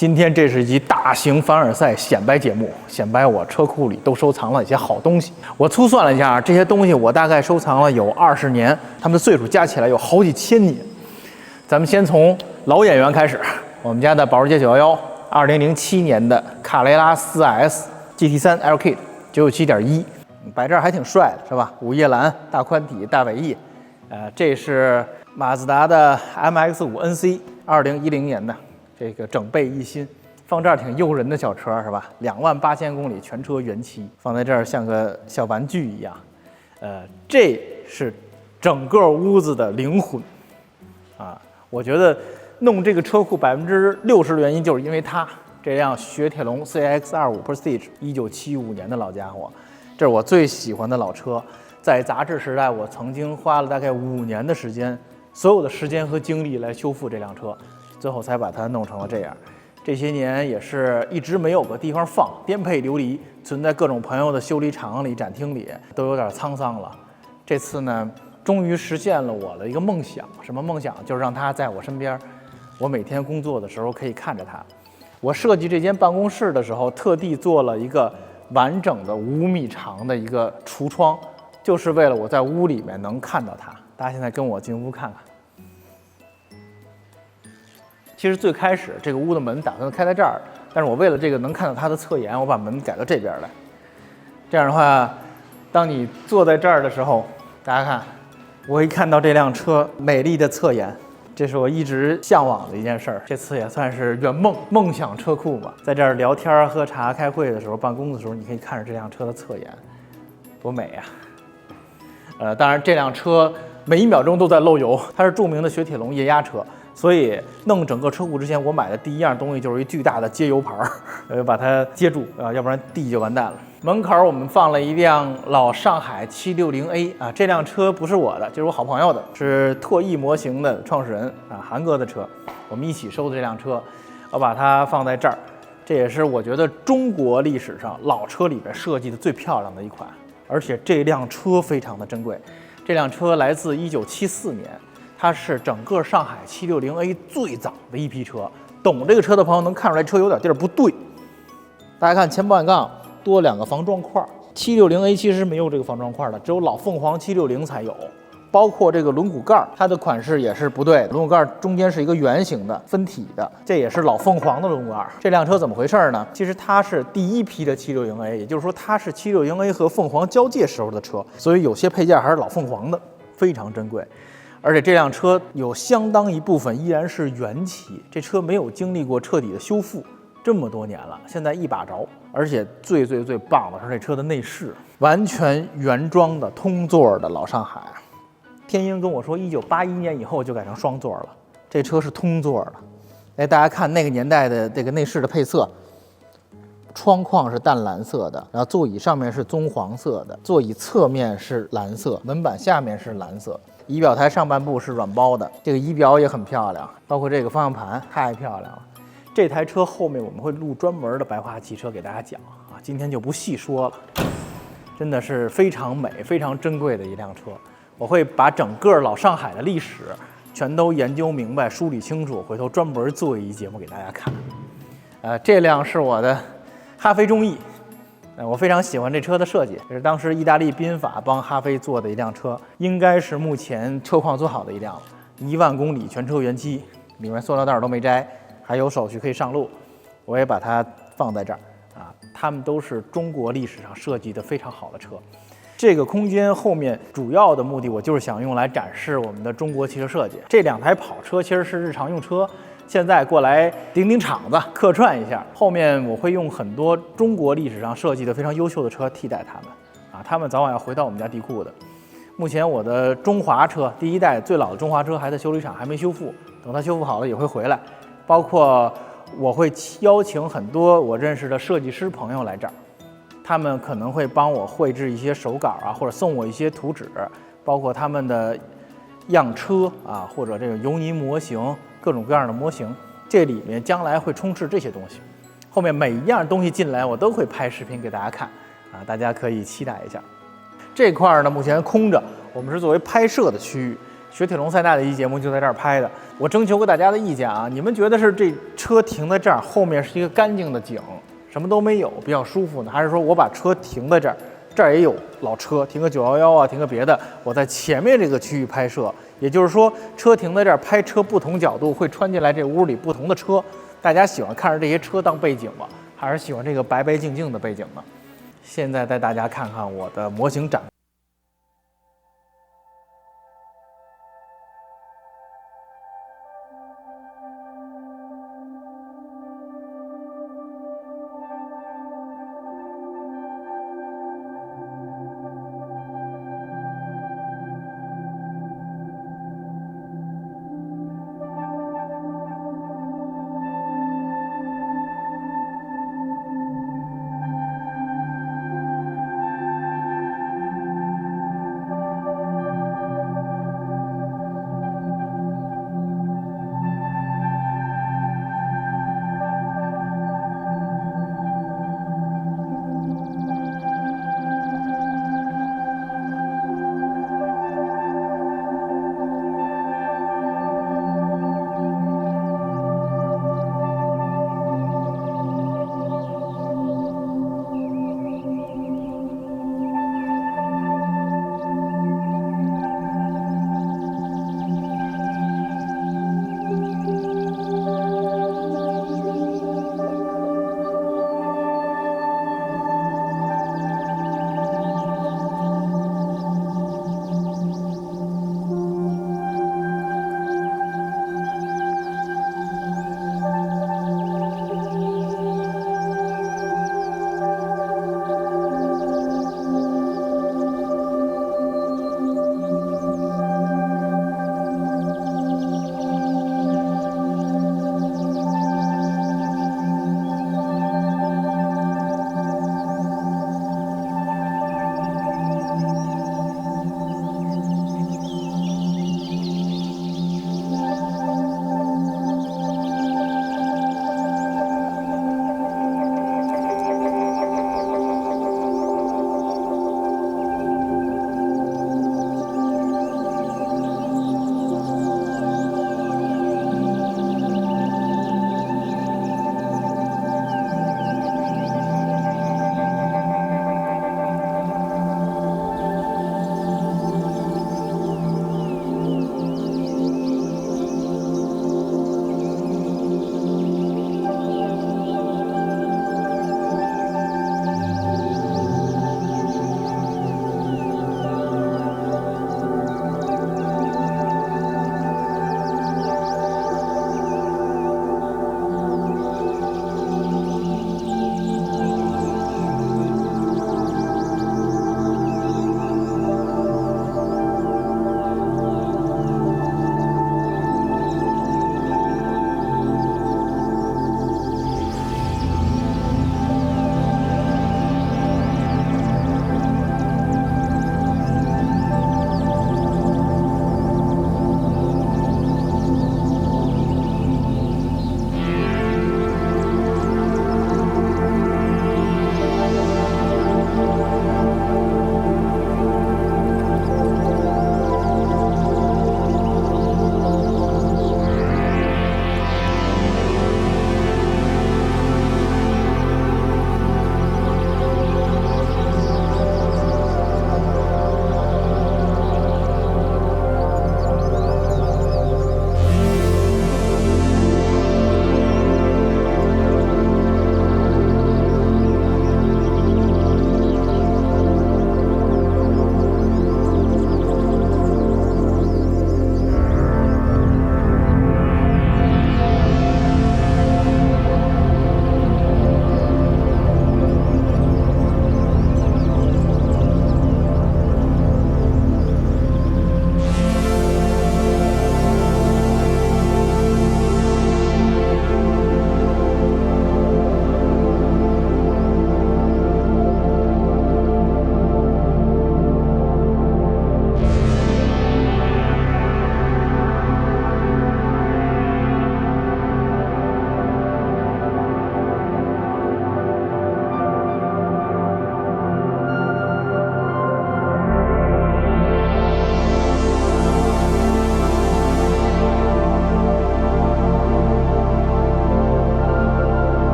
今天这是一集大型凡尔赛显摆节目，显摆我车库里都收藏了一些好东西。我粗算了一下，这些东西我大概收藏了有20年，他们的岁数加起来有好几千年。咱们先从老演员开始，我们家的保时捷911，2007年的卡雷拉 4S GT3 LK 997.1，摆这儿还挺帅的，是吧？午夜蓝、大宽体、大尾翼。这是马自达的 MX-5 NC，2010年的。这个整备一新，放这儿挺诱人的小车是吧？28000公里全车原漆，放在这儿像个小玩具一样。这是整个屋子的灵魂啊！我觉得弄这个车库60%的原因就是因为它这辆雪铁龙 CX-25 Prestige 1975年的老家伙，这是我最喜欢的老车。在杂志时代，我曾经花了大概5年的时间，所有的时间和精力来修复这辆车。最后才把它弄成了这样，这些年也是一直没有个地方放，颠沛流离，存在各种朋友的修理厂里、展厅里，都有点沧桑了。这次呢，终于实现了我的一个梦想，什么梦想？就是让它在我身边，我每天工作的时候可以看着它。我设计这间办公室的时候，特地做了一个完整的5米长的一个橱窗，就是为了我在屋里面能看到它。大家现在跟我进屋看看。其实最开始这个屋的门打算开在这儿，但是我为了这个能看到它的侧颜，我把门改到这边来。这样的话，当你坐在这儿的时候，大家看，我会看到这辆车美丽的侧颜，这是我一直向往的一件事儿。这次也算是圆梦想车库吧。在这儿聊天、喝茶、开会的时候、办公的时候，你可以看着这辆车的侧颜，多美呀！当然这辆车每1秒钟都在漏油，它是著名的雪铁龙液压车。所以弄整个车库之前，我买的第一样东西就是一巨大的接油盘，把它接住啊，要不然地就完蛋了。门口我们放了一辆老上海760A 啊，这辆车不是我的，就是我好朋友的，是拓翼模型的创始人啊，韩哥的车，我们一起收的这辆车，我把它放在这儿，这也是我觉得中国历史上老车里边设计的最漂亮的一款，而且这辆车非常的珍贵，这辆车来自1974年。它是整个上海760A 最早的一批车，懂这个车的朋友能看出来车有点地儿不对。大家看前保险杠多2个防撞块，760A 其实没有这个防撞块的，只有老凤凰760才有。包括这个轮毂盖，它的款式也是不对的，轮毂盖中间是一个圆形的分体的，这也是老凤凰的轮毂盖。这辆车怎么回事呢？其实它是第一批的760A，也就是说它是760A 和凤凰交界时候的车，所以有些配件还是老凤凰的，非常珍贵。而且这辆车有相当一部分依然是原漆，这车没有经历过彻底的修复，这么多年了，现在一把着。而且最棒的是这车的内饰，完全原装的通座的老上海。天鹰跟我说，1981年以后就改成双座了，这车是通座的。哎，大家看那个年代的这个内饰的配色，窗框是淡蓝色的，然后座椅上面是棕黄色的，座椅侧面是蓝色，门板下面是蓝色。仪表台上半部是软包的，这个仪表也很漂亮，包括这个方向盘太漂亮了。这台车后面我们会录专门的白话汽车给大家讲啊，今天就不细说了。真的是非常美、非常珍贵的一辆车。我会把整个老上海的历史全都研究明白、梳理清楚，回头专门做一节目给大家看。这辆是我的哈飞中翼。我非常喜欢这车的设计，这是当时意大利宾法帮哈飞做的一辆车，应该是目前车况最好的一辆了。1万公里全车原漆，里面塑料袋都没摘，还有手续可以上路。我也把它放在这儿啊，它们都是中国历史上设计的非常好的车。这个空间后面主要的目的，我就是想用来展示我们的中国汽车设计。这2台跑车其实是日常用车。现在过来顶场子客串一下，后面我会用很多中国历史上设计的非常优秀的车替代他们啊，他们早晚要回到我们家地库的。目前我的中华车第1代最老的中华车还在修理厂，还没修复，等它修复好了也会回来。包括我会邀请很多我认识的设计师朋友来这儿，他们可能会帮我绘制一些手稿啊，或者送我一些图纸，包括他们的样车啊，或者这个油泥模型。各种各样的模型，这里面将来会充斥这些东西。后面每一样东西进来，我都会拍视频给大家看啊，大家可以期待一下。这块呢，目前空着，我们是作为拍摄的区域。雪铁龙赛纳的一期节目就在这儿拍的。我征求过大家的意见啊，你们觉得是这车停在这儿，后面是一个干净的景，什么都没有，比较舒服呢，还是说我把车停在这儿，这儿也有老车，停个911啊，停个别的，我在前面这个区域拍摄，也就是说车停在这儿，拍车不同角度会穿进来这屋里不同的车，大家喜欢看着这些车当背景吗？还是喜欢这个白白净净的背景呢？现在带大家看看我的模型展。